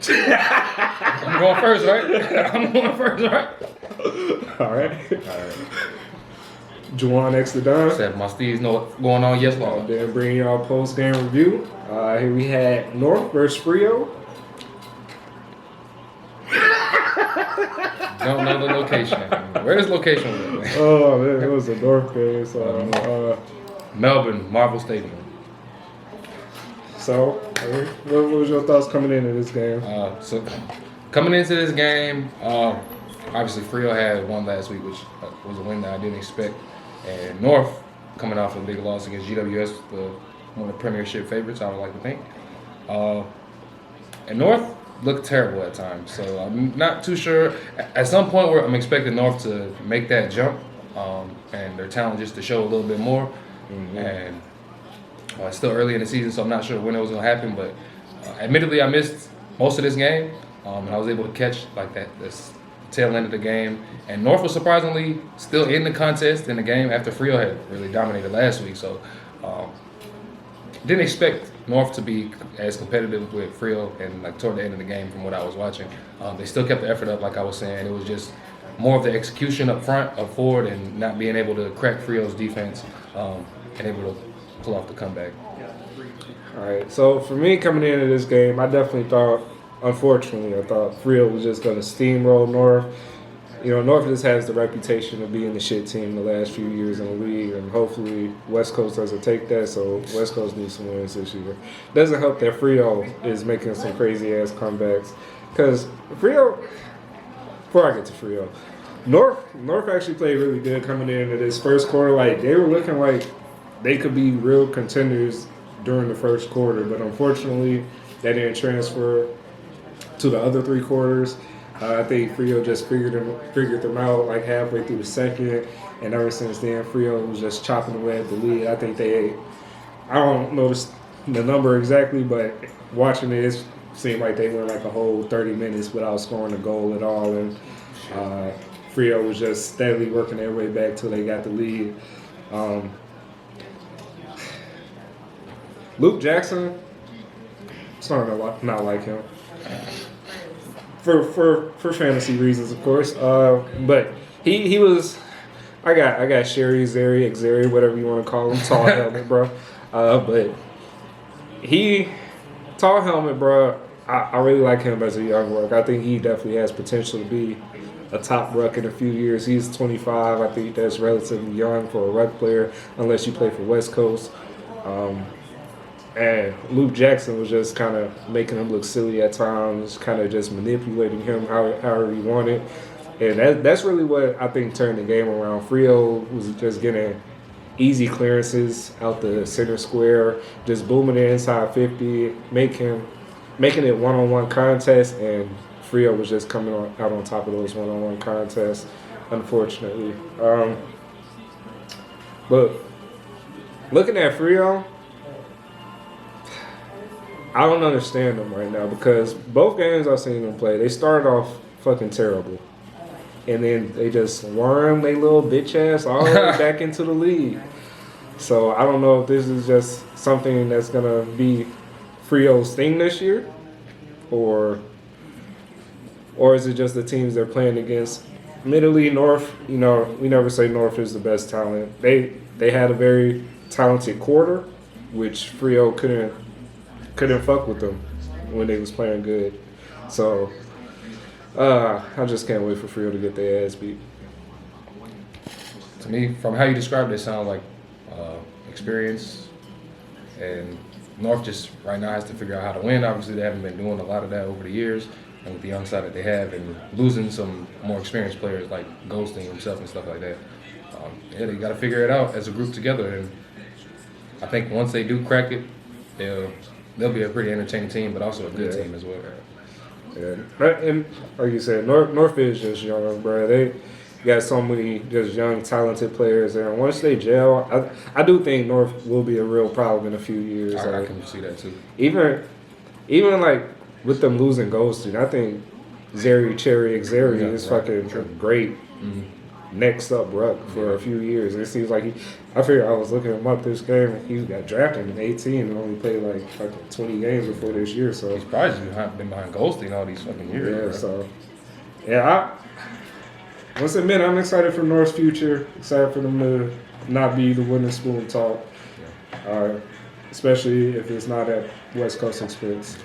I'm going first, right? I'm going first, right? All right. Juwan next to Don. Said my STEEZ know what's going on. Yes, Lord. Then bring y'all post game review. Here we had North versus Frio. Don't know the location. Where is location? Oh man, it was a North game. So Melbourne, Marvel Stadium. So what was your thoughts coming into this game? So coming into this game, obviously Frio had one last week, which was a win that I didn't expect. And North coming off a big loss against GWS, one of the Premiership favorites, I would like to think. And North looked terrible at times, so I'm not too sure. At some point, where I'm expecting North to make that jump, and their talent just to show a little bit more. Mm-hmm. And it's still early in the season, so I'm not sure when it was going to happen. But admittedly, I missed most of this game, and I was able to catch like this tail end of the game. And North was surprisingly still in the contest in the game after Frio had really dominated last week. So didn't expect North to be as competitive with Frio and like toward the end of the game from what I was watching. They still kept the effort up, like I was saying. It was just more of the execution up front, up forward, and not being able to crack Frio's defense and able to pull off the comeback. All right, so for me coming into this game, I definitely thought, unfortunately, I thought Frio was just going to steamroll North. You know, North just has the reputation of being the shit team the last few years in the league, and hopefully West Coast doesn't take that, so West Coast needs some wins this year. Doesn't help that Frio is making some crazy-ass comebacks, because Frio, before I get to Frio, North actually played really good coming into this first quarter. Like, they were looking like they could be real contenders during the first quarter, but unfortunately, that didn't transfer to the other three quarters. I think Frio just figured them out like halfway through the second, and ever since then, Frio was just chopping away at the lead. I think I don't know the number exactly, but watching it seemed like they went like a whole 30 minutes without scoring a goal at all, and Frio was just steadily working their way back till they got the lead. Luke Jackson, it's not like him. For fantasy reasons, of course. But he was. I got Sherry, Xeri, whatever you want to call him, tall helmet, bro. But tall helmet, bro. I really like him as a young ruck. I think he definitely has potential to be a top ruck in a few years. He's 25. I think that's relatively young for a ruck player, unless you play for West Coast. And Luke Jackson was just kind of making him look silly at times, kind of just manipulating him however he wanted. And that's really what I think turned the game around. Frio was just getting easy clearances out the center square, just booming it inside 50, making it one-on-one contests, and Frio was just coming out on top of those one-on-one contests, unfortunately. But looking at Frio, I don't understand them right now, because both games I've seen them play, they started off fucking terrible. And then they just worm their little bitch ass all the way back into the league. So I don't know if this is just something that's going to be Frio's thing this year, or is it just the teams they're playing against? Admittedly, North, you know, we never say North is the best talent. They had a very talented quarter, which Frio couldn't fuck with them when they was playing good. So I just can't wait for Frio to get their ass beat. To me, from how you described it, it sounds like experience, and North just right now has to figure out how to win. Obviously, they haven't been doing a lot of that over the years, and with the young side that they have, and losing some more experienced players like Ghosting himself and stuff like that. They got to figure it out as a group together, and I think once they do crack it, they'll be a pretty entertaining team, but also a good team as well. Yeah. And like you said, North is just young, bro. They got so many just young, talented players there. And once they gel, I do think North will be a real problem in a few years. I can see that too. Even like with them losing Ghosting, I think Xeri is fucking great. Mm-hmm. next up ruck for a few years. It seems like I figured I was looking him up this game, and he got drafted in 18 and only played like fucking 20 games before this year. So He's probably just been behind Goldstein all these fucking years. yeah, Bro. so yeah, I must admit I'm excited for North's future. Excited for them to not be the wooden spoon talk, especially if it's not at West Coast expense.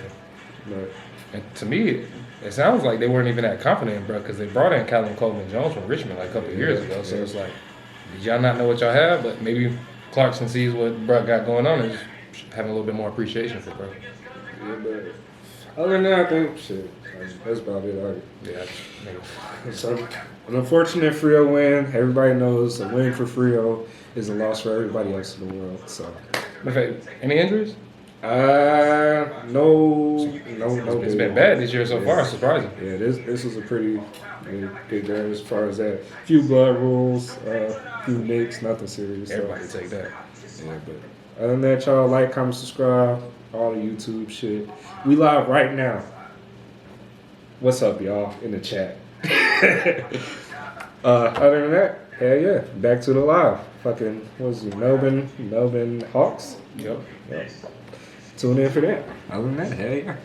But And to me, it sounds like they weren't even that confident, bro, because they brought in Callum Coleman-Jones from Richmond like a couple of years ago. So it's like, did y'all not know what y'all have? But maybe Clarkson sees what Bro got going on and is having a little bit more appreciation for Bro. yeah, but other than that, I think shit. That's about it. Yeah, maybe. So, an unfortunate Frio win. Everybody knows a win for Frio is a loss for everybody else in the world. So, Any injuries? no. It's been bad this year so far. Surprising. Yeah, this was a pretty good game as far as that. Few blood rules, few nicks, nothing serious. Everybody take that. Yeah, but other than that, y'all like, comment, subscribe, all the YouTube shit. We live right now. What's up, y'all, in the chat? Other than that, hell yeah, back to the live. Fucking, what was it, Melbourne Hawks? Yep. Tune in for that. Other than that, hell yeah.